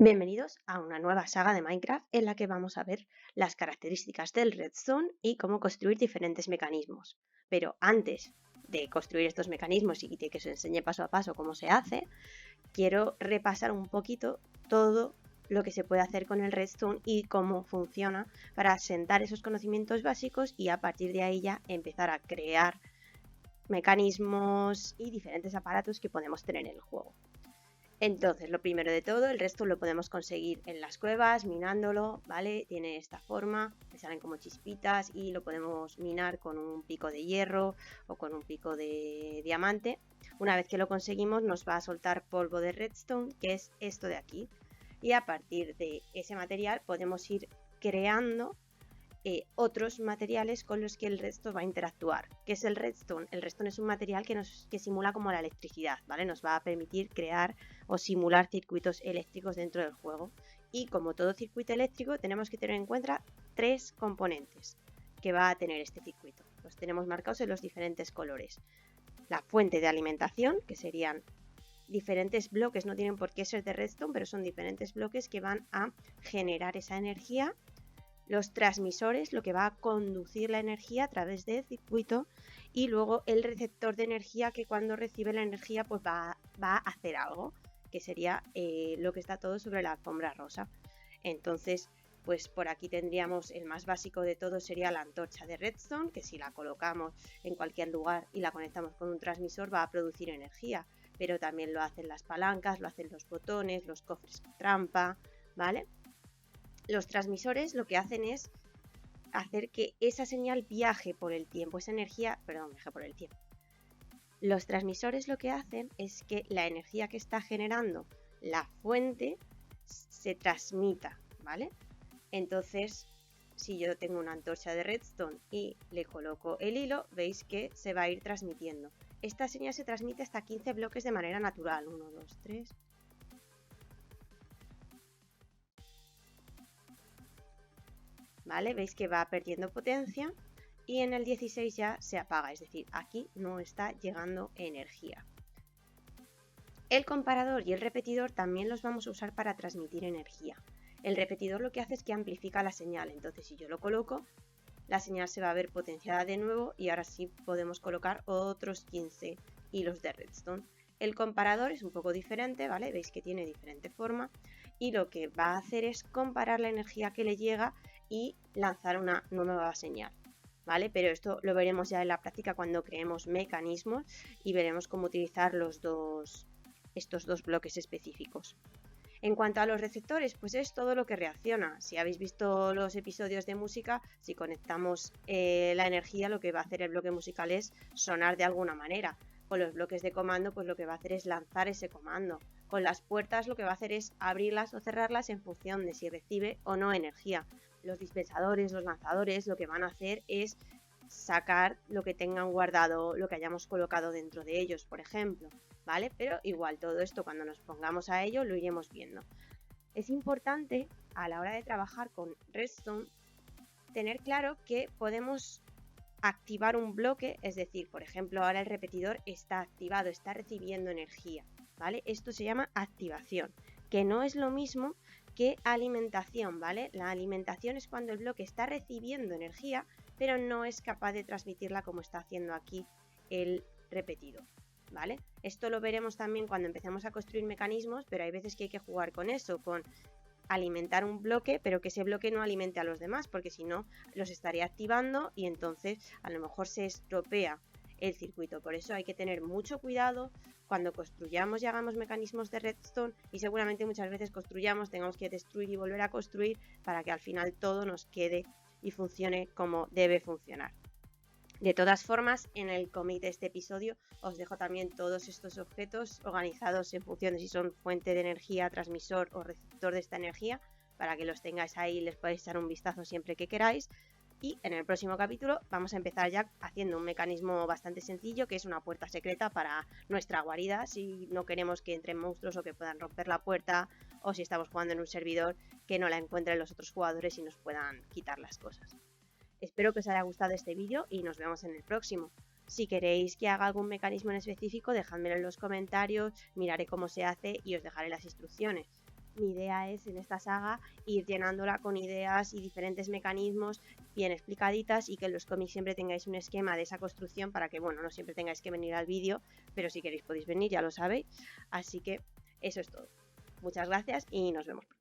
Bienvenidos a una nueva saga de Minecraft en la que vamos a ver las características del redstone y cómo construir diferentes mecanismos. Pero antes de construir estos mecanismos y de que os enseñe paso a paso cómo se hace, quiero repasar un poquito todo lo que se puede hacer con el redstone y cómo funciona para asentar esos conocimientos básicos y a partir de ahí ya empezar a crear mecanismos y diferentes aparatos que podemos tener en el juego. Entonces, lo primero de todo, el resto lo podemos conseguir en las cuevas, minándolo, ¿vale? Tiene esta forma, que salen como chispitas y lo podemos minar con un pico de hierro o con un pico de diamante. Una vez que lo conseguimos nos va a soltar polvo de redstone, que es esto de aquí. Y a partir de ese material podemos ir creando otros materiales con los que el redstone va a interactuar. ¿Qué es el redstone? El redstone es un material que simula como la electricidad, ¿vale? Nos va a permitir crear o simular circuitos eléctricos dentro del juego. Y como todo circuito eléctrico tenemos que tener en cuenta tres componentes que va a tener este circuito. Los tenemos marcados en los diferentes colores. La fuente de alimentación, que serían diferentes bloques, no tienen por qué ser de redstone, pero son diferentes bloques que van a generar esa energía. Los transmisores, lo que va a conducir la energía a través del circuito, y luego el receptor de energía, que cuando recibe la energía pues va a hacer algo, que sería lo que está todo sobre la alfombra rosa. Entonces, pues por aquí tendríamos el más básico de todo, sería la antorcha de redstone, que si la colocamos en cualquier lugar y la conectamos con un transmisor va a producir energía, pero también lo hacen las palancas, lo hacen los botones, los cofres trampa, ¿vale? Los transmisores lo que hacen es hacer que esa señal viaje por el tiempo, esa energía, viaje por el tiempo. Los transmisores lo que hacen es que la energía que está generando la fuente se transmita, ¿vale? Entonces, si yo tengo una antorcha de redstone y le coloco el hilo, veis que se va a ir transmitiendo. Esta señal se transmite hasta 15 bloques de manera natural. 1, 2, 3... ¿Vale? Veis que va perdiendo potencia y en el 16 ya se apaga, es decir, aquí no está llegando energía. El comparador y el repetidor también los vamos a usar para transmitir energía. El repetidor lo que hace es que amplifica la señal, entonces si yo lo coloco, la señal se va a ver potenciada de nuevo y ahora sí podemos colocar otros 15 hilos de redstone. El comparador es un poco diferente, ¿vale? Veis que tiene diferente forma y lo que va a hacer es comparar la energía que le llega y lanzar una nueva señal, ¿vale? Pero esto lo veremos ya en la práctica cuando creemos mecanismos y veremos cómo utilizar estos dos bloques específicos. En cuanto a los receptores, pues es todo lo que reacciona. Si habéis visto los episodios de música, si conectamos la energía, lo que va a hacer el bloque musical es sonar de alguna manera. Con los bloques de comando, pues lo que va a hacer es lanzar ese comando. Con las puertas lo que va a hacer es abrirlas o cerrarlas en función de si recibe o no energía. Los dispensadores, los lanzadores, lo que van a hacer es sacar lo que tengan guardado, lo que hayamos colocado dentro de ellos, por ejemplo, ¿vale? Pero igual todo esto cuando nos pongamos a ello lo iremos viendo. Es importante a la hora de trabajar con redstone tener claro que podemos activar un bloque, es decir, por ejemplo, ahora el repetidor está activado, está recibiendo energía, ¿vale? Esto se llama activación, que no es lo mismo que alimentación, ¿vale? La alimentación es cuando el bloque está recibiendo energía, pero no es capaz de transmitirla como está haciendo aquí el repetidor, ¿vale? Esto lo veremos también cuando empecemos a construir mecanismos, pero hay veces que hay que jugar con eso, con alimentar un bloque, pero que ese bloque no alimente a los demás, porque si no los estaría activando y entonces a lo mejor se estropea el circuito. Por eso hay que tener mucho cuidado cuando construyamos y hagamos mecanismos de redstone, y seguramente muchas veces construyamos, tengamos que destruir y volver a construir para que al final todo nos quede y funcione como debe funcionar. De todas formas, en el cómic de este episodio os dejo también todos estos objetos organizados en función de si son fuente de energía, transmisor o receptor de esta energía, para que los tengáis ahí y les podáis echar un vistazo siempre que queráis. Y en el próximo capítulo vamos a empezar ya haciendo un mecanismo bastante sencillo, que es una puerta secreta para nuestra guarida, si no queremos que entren monstruos o que puedan romper la puerta, o si estamos jugando en un servidor que no la encuentren los otros jugadores y nos puedan quitar las cosas. Espero que os haya gustado este vídeo y nos vemos en el próximo. Si queréis que haga algún mecanismo en específico, dejádmelo en los comentarios, miraré cómo se hace y os dejaré las instrucciones. mi idea es en esta saga ir llenándola con ideas y diferentes mecanismos bien explicaditas, y que en los cómics siempre tengáis un esquema de esa construcción para que, bueno, no siempre tengáis que venir al vídeo, pero si queréis podéis venir, ya lo sabéis. Así que eso es todo. Muchas gracias y nos vemos pronto.